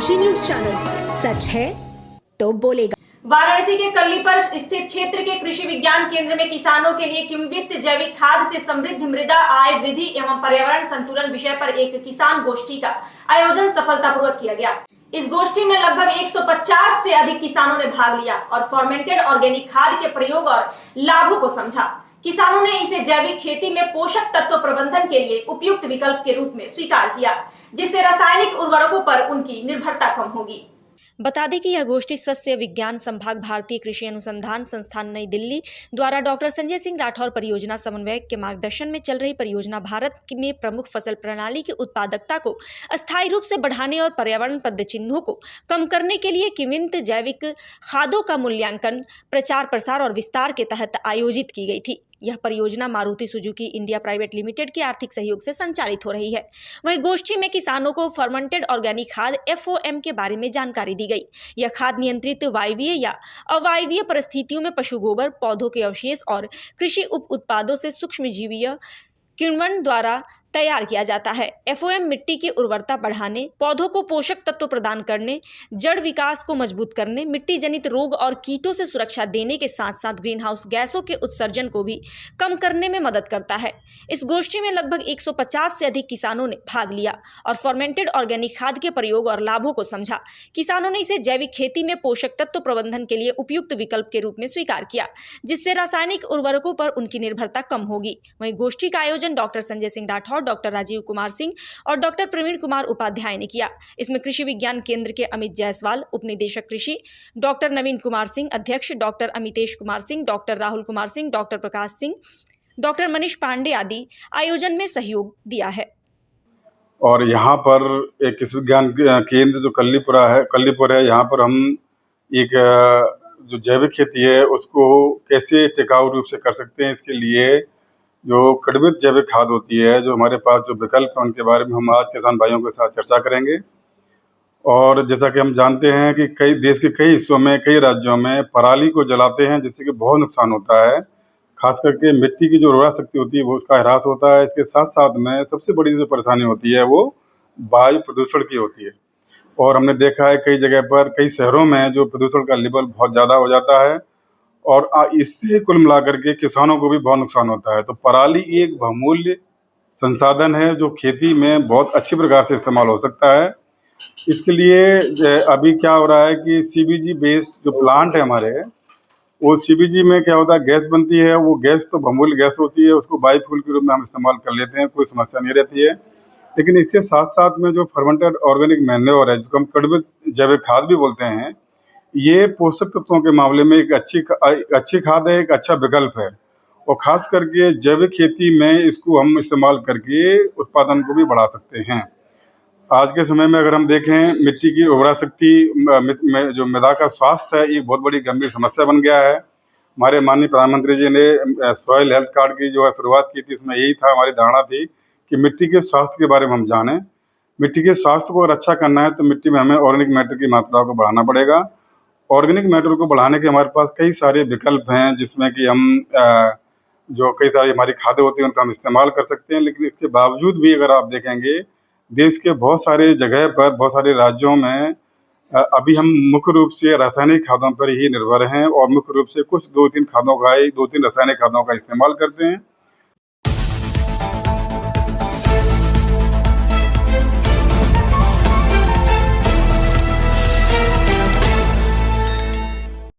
Kashi news channel, सच है तो बोलेगा। वाराणसी के कल्ली पर स्थित क्षेत्र के कृषि विज्ञान केंद्र में किसानों के लिए किण्वित जैविक खाद से समृद्ध मृदा आय वृद्धि एवं पर्यावरण संतुलन विषय पर एक किसान गोष्ठी का आयोजन सफलतापूर्वक किया गया। इस गोष्ठी में लगभग 150 से अधिक किसानों ने भाग लिया और फॉर्मेंटेड ऑर्गेनिक खाद के प्रयोग और लाभों को समझा। किसानों ने इसे जैविक खेती में पोषक तत्व प्रबंधन के लिए उपयुक्त विकल्प के रूप में स्वीकार किया, जिससे रासायनिक उर्वरकों पर उनकी निर्भरता कम होगी। बता दें कि यह गोष्ठी सस्य विज्ञान संभाग भारतीय कृषि अनुसंधान संस्थान नई दिल्ली द्वारा डॉक्टर संजय सिंह राठौर परियोजना समन्वयक के मार्गदर्शन में चल रही परियोजना भारत में प्रमुख फसल प्रणाली की उत्पादकता को अस्थायी रूप से बढ़ाने और पर्यावरण पदचिन्हों को कम करने के लिए किण्वित जैविक खादों का मूल्यांकन, प्रचार प्रसार और विस्तार के तहत आयोजित की गई थी। यह परियोजना Maruti Suzuki India private limited के आर्थिक सहयोग से संचालित हो रही है। वहीं गोष्ठी में किसानों को फर्मेंटेड ऑर्गेनिक खाद FOM के बारे में जानकारी दी गई। यह खाद नियंत्रित वायवीय या अवायवीय परिस्थितियों में पशु गोबर, पौधों के अवशेष और कृषि उप उत्पादों से सूक्ष्मजीवीय किण्वन द्वारा तैयार किया जाता है। FOM मिट्टी की उर्वरता बढ़ाने, पौधों को पोषक तत्व प्रदान करने, जड़ विकास को मजबूत करने, मिट्टी जनित रोग और कीटों से सुरक्षा देने के साथ साथ ग्रीन हाउस गैसों के उत्सर्जन को भी कम करने में मदद करता है। इस गोष्ठी में लगभग 150 से अधिक किसानों ने भाग लिया और फॉर्मेंटेड ऑर्गेनिक खाद के प्रयोग और लाभों को समझा। किसानों ने इसे जैविक खेती में पोषक तत्व प्रबंधन के लिए उपयुक्त विकल्प के रूप में स्वीकार किया, जिससे रासायनिक उर्वरकों पर उनकी निर्भरता कम होगी। वहीं गोष्ठी का आयोजन डॉक्टर संजय सिंह राठौर, डॉक्टर राजीव कुमार सिंह और डॉक्टर प्रवीण कुमार उपाध्याय ने किया। इसमें कृषि विज्ञान केंद्र के अमित जायसवाल, उपनिदेशक कृषि डॉक्टर नवीन कुमार सिंह, अध्यक्ष doctor Amitesh Kumar Singh, doctor Rahul Kumar Singh, doctor Prakash Singh, doctor Manish Pandey आदि आयोजन में सहयोग दिया है। और यहाँ पर एक कृषि विज्ञान केंद्र जो कल्लीपुर है, यहाँ पर हम एक जो जैविक खेती है उसको कैसे टिकाऊ रूप से कर सकते हैं, इसके लिए जो किण्वित जैविक खाद होती है, जो हमारे पास जो विकल्प है, उनके बारे में हम आज किसान भाइयों के साथ चर्चा करेंगे। और जैसा कि हम जानते हैं कि देश के कई हिस्सों में, कई राज्यों में पराली को जलाते हैं, जिससे कि बहुत नुकसान होता है। खास करके मिट्टी की जो उर्वरा शक्ति होती है वो उसका ह्रास होता है। इसके साथ साथ में सबसे बड़ी जो परेशानी होती है वो वायु प्रदूषण की होती है। और हमने देखा है कई जगह पर, कई शहरों में जो प्रदूषण का लेवल बहुत ज़्यादा हो जाता है और इससे कुल मिलाकर के किसानों को भी बहुत नुकसान होता है। तो पराली एक बहुमूल्य संसाधन है जो खेती में बहुत अच्छी प्रकार से इस्तेमाल हो सकता है। इसके लिए अभी क्या हो रहा है कि CBG बेस्ड जो प्लांट है हमारे, वो CBG में क्या होता है, गैस बनती है। वो गैस तो बहुमूल्य गैस होती है, उसको बायोफ्यूल के रूप में हम इस्तेमाल कर लेते हैं, कोई समस्या नहीं रहती है। लेकिन इसके साथ साथ में जो फर्मेंटेड ऑर्गेनिक मैन्योर है, जिसको हम किण्वित जैविक खाद भी बोलते हैं, ये पोषक तत्वों के मामले में एक अच्छी खाद है, एक अच्छा विकल्प है। और खास करके जैविक खेती में इसको हम इस्तेमाल करके उत्पादन को भी बढ़ा सकते हैं। आज के समय में अगर हम देखें, मिट्टी की उर्वरा शक्ति, जो मृदा का स्वास्थ्य है, ये बहुत बड़ी गंभीर समस्या बन गया है। हमारे माननीय प्रधानमंत्री जी ने सॉइल हेल्थ कार्ड की जो है शुरुआत की थी, इसमें यही था, हमारी धारणा थी कि मिट्टी के स्वास्थ्य के बारे में हम जानें। मिट्टी के स्वास्थ्य को अगर अच्छा करना है तो मिट्टी में हमें ऑर्गेनिक मैटर की मात्रा को बढ़ाना पड़ेगा। ऑर्गेनिक मैटर को बढ़ाने के हमारे पास कई सारे विकल्प हैं, जिसमें कि हम जो कई सारी हमारी खादें होती हैं उनका हम इस्तेमाल कर सकते हैं। लेकिन इसके बावजूद भी अगर आप देखेंगे, देश के बहुत सारे जगह पर, बहुत सारे राज्यों में अभी हम मुख्य रूप से रासायनिक खादों पर ही निर्भर हैं और मुख्य रूप से कुछ 2-3 रासायनिक खादों का इस्तेमाल करते हैं।